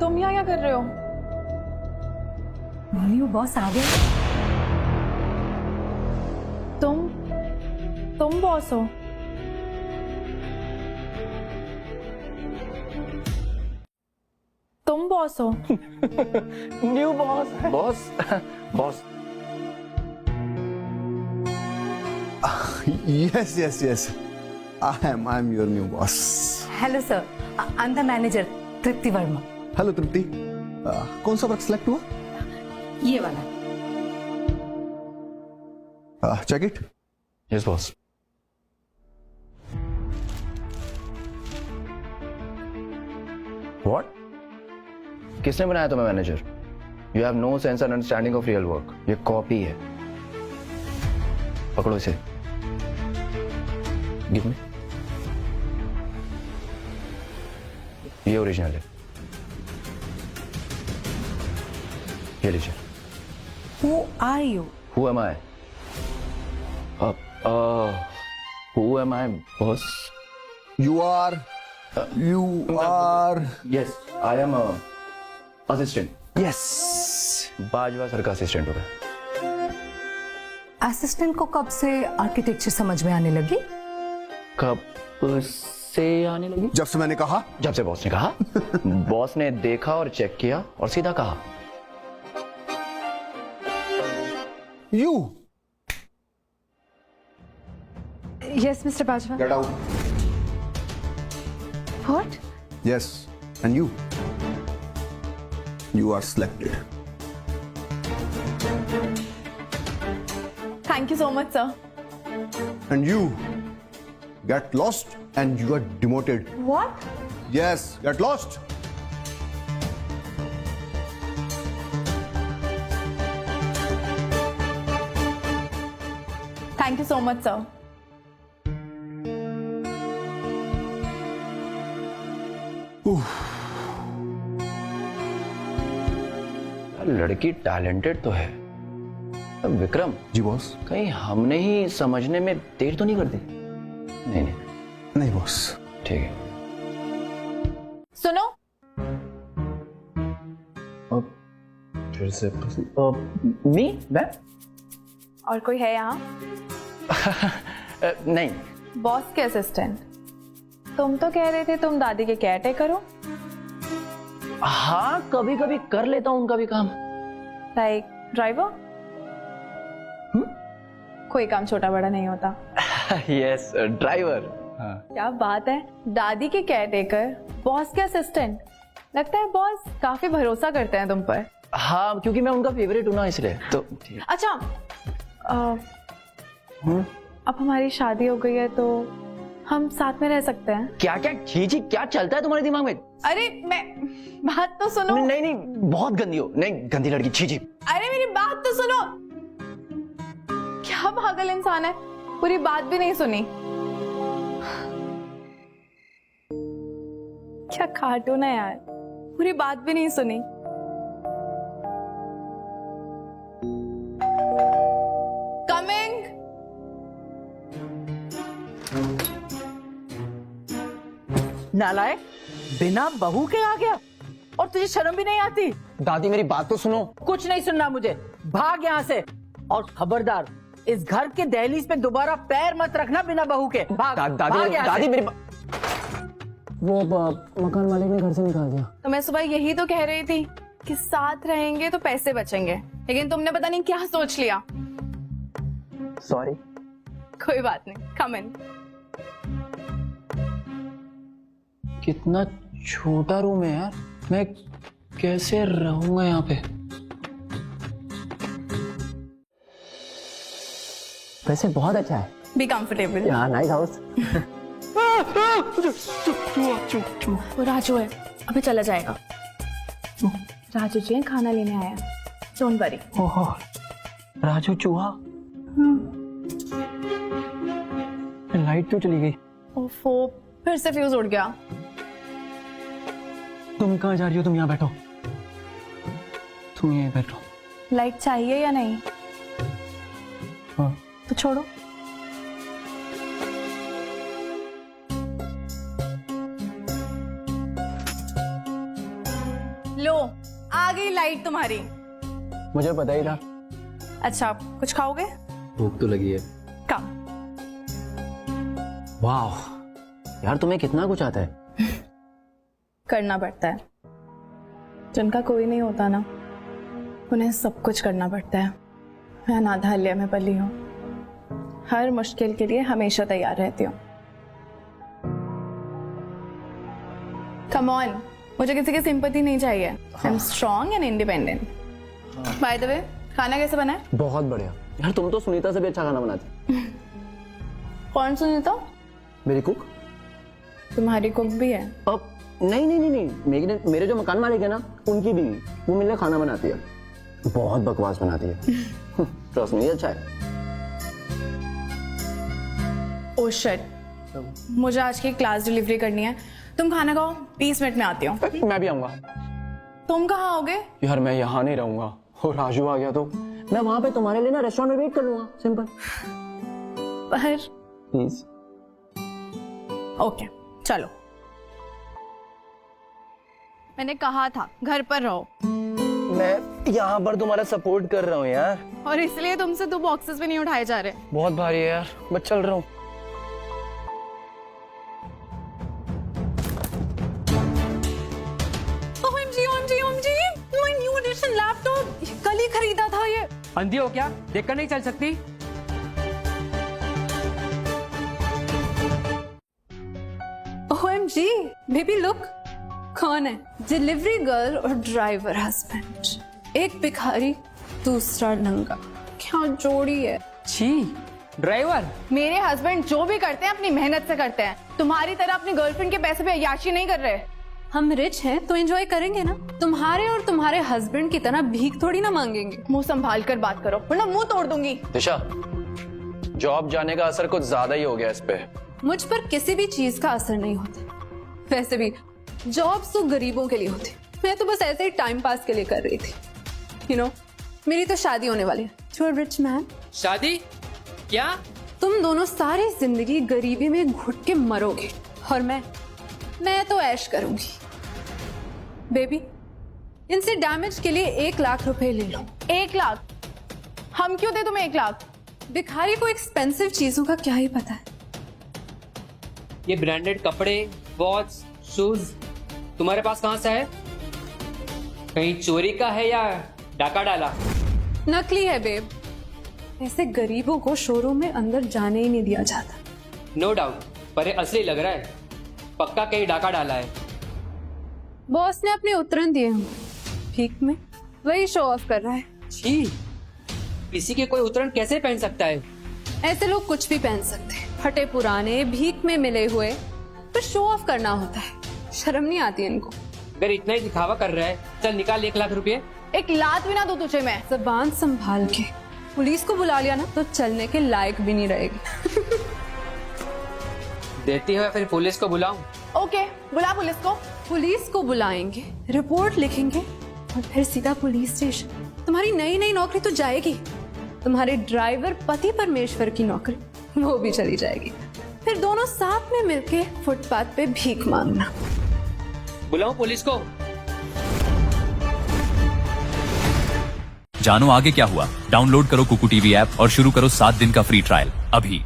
तुम यहाँ क्या कर रहे हो? न्यू बॉस आ गए। तुम बॉस हो? तुम बॉस हो? New boss. Boss boss. Yes. I'm your new boss. Hello sir, I am the manager Tripti Verma. Hello Tripti, कौन सा वर्क सिलेक्ट हुआ? ये वाला। Check it. Yes boss. What? किसने बनाया तुम्हें manager? You have no sense and understanding of real work. ये copy है। पकड़ो इसे। गिव मी। ये ओरिजिनल है। ये लीजिए। Who are you? Who am I? Who am I, boss? You are. Yes, I am a assistant. Yes. Bajwa sir का असिस्टेंट हो गया। असिस्टेंट को कब से आर्किटेक्चर समझ में आने लगी? कब से आने लगी? जब से मैंने कहा। जब से बॉस ने कहा। बॉस ने देखा और चेक किया और सीधा कहा। You. Yes, Mr. Bajwa. Get out. What? Yes. And you. You are selected. Thank you so much, sir. And you. Get lost and you are demoted. What? Yes. Get lost. Thank you so much, sir. लड़की talented तो है। Vikram ji boss. कहीं हमने ही समझने में देर तो नहीं कर दी? नहीं नहीं नहीं बॉस। ठीक है। सुनो, फिर से मैं और कोई है यहाँ? नहीं। बॉस के असिस्टेंट। तुम तो कह रहे थे तुम दादी के केयरटेकर हो। हाँ, कभी कभी कर लेता हूँ उनका भी काम। Like driver? कोई काम छोटा बड़ा नहीं होता। Yes, driver. क्या बात है, दादी के केयरटेकर, बॉस के असिस्टेंट। लगता है बॉस काफी भरोसा करते हैं तुम पर। हाँ, क्योंकि मैं उनका फेवरेट हूँ ना, इसलिए तो। अच्छा, अब हमारी शादी हो गई है तो हम साथ में रह सकते हैं? क्या क्या जी क्या चलता है तुम्हारे दिमाग में? अरे मैं बात तो सुनो। नहीं, बहुत गंदी हो। नहीं, गंदी लड़की। छी। अरे मेरी बात तो सुनो। क्या पागल इंसान है, पूरी बात भी नहीं सुनी। क्या कार्टून है यार, पूरी बात भी नहीं सुनी। कमिंग। नालायक, बिना बहू के आ गया और तुझे शर्म भी नहीं आती? दादी मेरी बात तो सुनो। कुछ नहीं सुनना मुझे, भाग यहाँ से। और खबरदार, इस घर के दहलीज पे दोबारा पैर मत रखना बिना बहू के। भाग। दादी मेरी वो मकान मालिक ने घर से निकाल दिया। तो मैं सुबह यही तो कह रही थी कि साथ रहेंगे तो पैसे बचेंगे, लेकिन तुमने पता नहीं क्या सोच लिया। सॉरी। कोई बात नहीं, कम इन। कितना छोटा रूम है यार, मैं कैसे रहूंगा यहाँ पे? वैसे बहुत अच्छा है। Be comfortable. यहाँ नाइस हाउस। वो राजू है, अभी चला जाएगा। राजू जी खाना लेने आया, डोंट वरी। ओहो, राजू चूहा। लाइट तो चली गई। ओफो, फिर से फ्यूज उड़ गया। तुम कहाँ जा रही हो? तुम यहाँ बैठो। तुम यहीं बैठो। लाइट चाहिए या नहीं? हाँ। तो छोड़ो। लो आ गई लाइट तुम्हारी। मुझे पता ही था। अच्छा कुछ खाओगे? भूख तो लगी है। कम। वाह यार, तुम्हें कितना कुछ आता है। करना पड़ता है, जिनका कोई नहीं होता ना उन्हें सब कुछ करना पड़ता है। मैं अनाथालय में पली हूँ, हर मुश्किल के लिए हमेशा तैयार रहती हूँ। कम ऑन, मुझे किसी की सिंपैथी नहीं चाहिए। I am strong and independent. By the way, खाना कैसे बना है? बहुत बढ़िया यार, तुम तो सुनीता से भी अच्छा खाना बनाती। कौन सुनीता? मेरी कुक। तुम्हारी कुक भी है? अब नहीं, मेरे जो मकान मालिक है ना, उनकी भी, वो मेरे लिए खाना बनाती है। बहुत बकवास बनाती है। ट्रस्ट मी, अच्छा है। ओह शिट, मुझे आज की क्लास डिलीवरी करनी है। तुम खाना खाओ, 20 मिनट में आती हूँ। मैं भी आऊंगा। तुम कहाँ आओगे? यार मैं यहाँ नहीं रहूंगा, और राजू आ गया तो मैं वहां पे तुम्हारे लिए ना रेस्टोरेंट में वेट कर लूंगा। सिंपल। पर प्लीज। ओके चलो, मैंने कहा था घर पर रहो। मैं यहाँ पर तुम्हारा सपोर्ट कर रहा हूँ यार। और इसलिए तुमसे 2 बॉक्सेस भी नहीं उठाए जा रहे। बहुत भारी है यार, बस चल रहा हूँ। OMG, my new edition laptop, कल ही खरीदा था ये। अंधी हो क्या? देखकर नहीं चल सकती? OMG, बेबी लुक, कौन है? डिलीवरी गर्ल और ड्राइवर हस्बैंड। एक भिखारी, दूसरा नंगा। क्या जोड़ी है। छी, ड्राइवर। मेरे हस्बैंड जो भी करते हैं अपनी मेहनत से करते हैं, तुम्हारी तरह अपनी गर्लफ्रेंड के पैसे पे अय्याशी नहीं कर रहे। हम रिच हैं तो एंजॉय करेंगे ना, तुम्हारे और तुम्हारे हस्बैंड की तरह भीख थोड़ी ना मांगेंगे। मुंह संभाल कर बात करो वरना मुंह तोड़ दूंगी। दिशा, जॉब जाने का असर कुछ ज्यादा ही हो गया इस पे। मुझ पर किसी भी चीज का असर नहीं होता। वैसे भी जॉब्स तो गरीबों के लिए होती, मैं तो बस ऐसे ही टाइम पास के लिए कर रही थी। यू नो, मेरी तो शादी होने वाली है टू अ रिच मैन। शादी? क्या? तुम दोनों सारी जिंदगी गरीबी में घुट के मरोगे और मैं तो ऐश करूंगी। बेबी, इनसे डैमेज के लिए 1 लाख रुपए ले लो। 1 लाख? हम क्यों दे तुम्हें 1 लाख? भिखारी को एक्सपेंसिव चीजों का क्या ही पता है। ये ब्रांडेड कपड़े, वॉच, शूज तुम्हारे पास कहाँ से है? कहीं चोरी का है या डाका डाला? नकली है बेब। ऐसे गरीबों को शोरूम में अंदर जाने ही नहीं दिया जाता। नो डाउट, पर ये असली लग रहा है। पक्का कहीं डाका डाला है। बॉस ने अपने उतरन दिए होंगे भीख में, वही शो ऑफ कर रहा है। छी, किसी के कोई उतरण कैसे पहन सकता है? ऐसे लोग कुछ भी पहन सकते हैं, फटे पुराने, भीख में मिले हुए, पर शो ऑफ करना होता है। शर्म नहीं आती इनको। अगर इतना ही दिखावा कर रहा है, चल निकाल 1 लाख रुपए। 1 लाख भी ना दूं तुझे मैं। जबान संभाल के, पुलिस को बुला लिया ना तो चलने के लायक भी नहीं रहेगी। देती हो या फिर पुलिस को बुलाऊं? ओके, बुला पुलिस को। पुलिस को बुलाएंगे, रिपोर्ट लिखेंगे और फिर सीधा पुलिस स्टेशन। तुम्हारी नई नौकरी तो जाएगी, तुम्हारे ड्राइवर पति परमेश्वर की नौकरी वो भी चली जाएगी। फिर दोनों साथ में मिलके फुटपाथ पे भीख मांगना। बुलाऊं पुलिस को? जानो आगे क्या हुआ? डाउनलोड करो कुकू टीवी ऐप और शुरू करो 7 दिन का फ्री ट्रायल अभी।